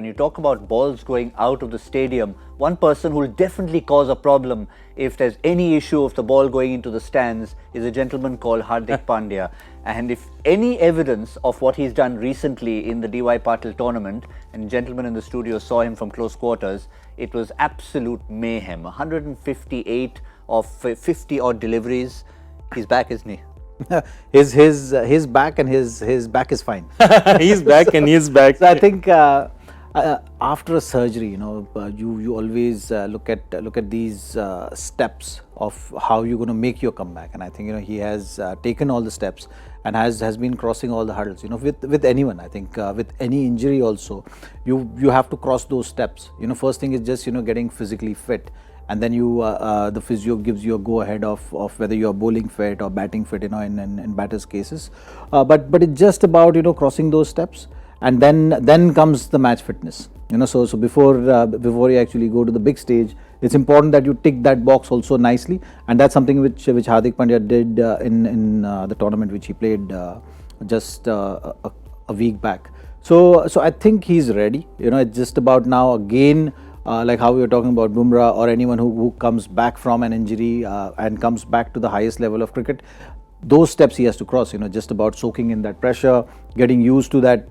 when you talk about balls going out of the stadium, one person who will definitely cause a problem if there's any issue of the ball going into the stands is a gentleman called Hardik Pandya. And if any evidence of what he's done recently in the DY Patil tournament, and gentlemen in the studio saw him from close quarters, it was absolute mayhem. 158 of 50 odd deliveries. He's back, isn't he? his back and his back is fine. He's back and he's back. So I think after a surgery, you always look at these steps of how you're going to make your comeback, and I think he has taken all the steps and has been crossing all the hurdles. With anyone, I think with any injury also, you have to cross those steps. First thing is just getting physically fit. And then the physio gives you a go ahead of whether you are bowling fit or batting fit, in batters' cases. But it's just about crossing those steps, and then comes the match fitness. So before you actually go to the big stage, it's important that you tick that box also nicely, and that's something which Hardik Pandya did in the tournament which he played just a week back. So I think he's ready. It's just about now again. Like how we were talking about Bumrah or anyone who comes back from an injury and comes back to the highest level of cricket, those steps he has to cross. Just about soaking in that pressure, getting used to that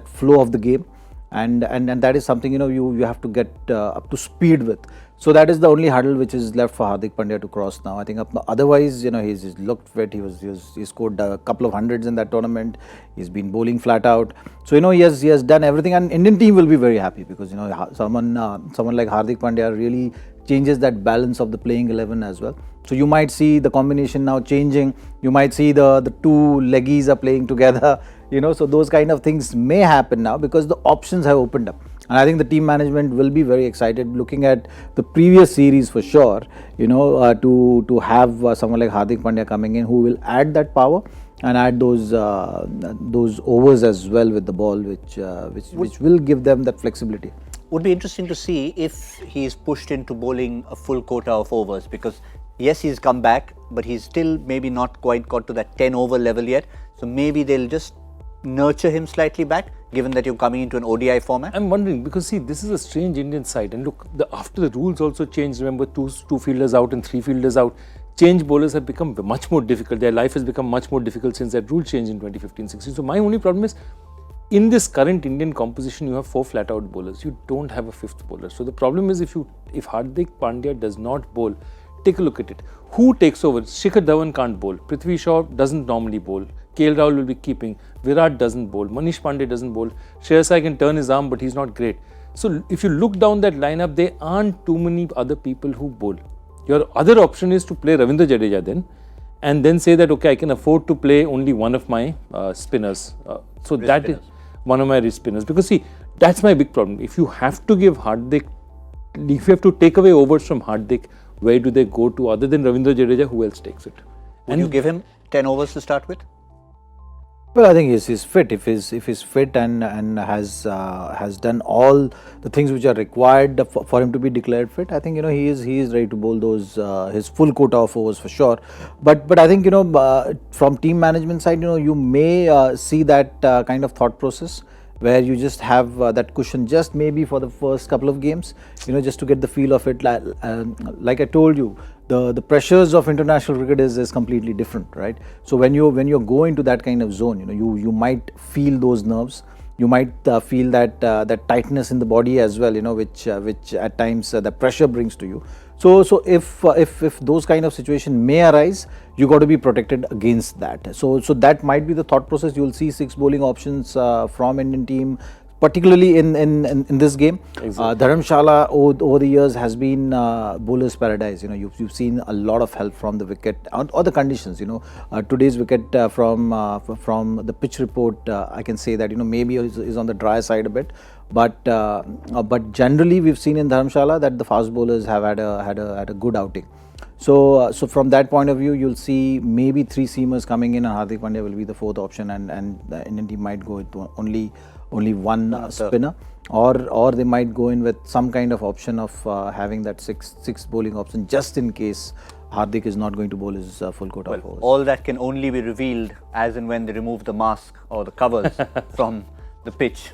flow of the game, and that is something you have to get up to speed with. So that is the only hurdle which is left for Hardik Pandya to cross now. I think otherwise, he's looked fit. He scored a couple of hundreds in that tournament. He's been bowling flat out. So he has done everything, and Indian team will be very happy because someone like Hardik Pandya really changes that balance of the playing 11 as well. So you might see the combination now changing. You might see the two leggies are playing together. So those kind of things may happen now because the options have opened up. And I think the team management will be very excited looking at the previous series for sure, to have someone like Hardik Pandya coming in who will add that power and add those overs as well with the ball, which will give them that flexibility. Would be interesting to see if he's pushed into bowling a full quota of overs, because yes, he's come back, but he's still maybe not quite got to that 10 over level yet. So maybe they'll just nurture him slightly back, given that you're coming into an ODI format? I'm wondering, because see, this is a strange Indian side, and look, after the rules also changed, remember, two fielders out and 3 fielders out, change bowlers have become much more difficult. Their life has become much more difficult since that rule change in 2015-16. So my only problem is, in this current Indian composition, you have 4 flat-out bowlers. You don't have a 5th bowler. So the problem is, if Hardik Pandya does not bowl, take a look at it. Who takes over? Shikhar Dhawan can't bowl. Prithvi Shaw doesn't normally bowl. KL Rahul will be keeping. Virat doesn't bowl. Manish Pandey doesn't bowl. Shreyas Iyer can turn his arm, but he's not great. So if you look down that lineup, there aren't too many other people who bowl. Your other option is to play Ravindra Jadeja then, and then say that, okay, I can afford to play only one of my spinners. So that is one of my wrist spinners. Because see, that's my big problem. If you have to give Hardik, if you have to take away overs from Hardik, where do they go to other than Ravindra Jadeja? Who else takes it? Would you give him 10 overs to start with? Well, I think he's fit. If he's fit and has done all the things which are required for him to be declared fit, I think he is ready to bowl those his full quota of overs for sure. But I think from team management side, you may see that kind of thought process where you just have that cushion just maybe for the first couple of games, just to get the feel of it. Like I told you, the pressures of international cricket is completely different, right? So when you go into that kind of zone, you might feel those nerves. You might feel that tightness in the body as well, which at times the pressure brings to you. So if those kind of situation may arise, you got to be protected against that. So that might be the thought process. You will see 6 bowling options from Indian team, particularly in this game. Exactly. Dharamshala over the years has been bowler's paradise. You've seen a lot of help from the wicket or the conditions. Today's wicket from the pitch report, I can say that maybe is on the dry side a bit, but generally we've seen in Dharamshala that the fast bowlers have had a good outing. So from that point of view, you'll see maybe 3 seamers coming in, and Hardik Pandya will be the 4th option, and the Indian team might go with only one spinner, or they might go in with some kind of option of having that six bowling option just in case Hardik is not going to bowl his full quota of overs. All that can only be revealed as and when they remove the mask or the covers from the pitch.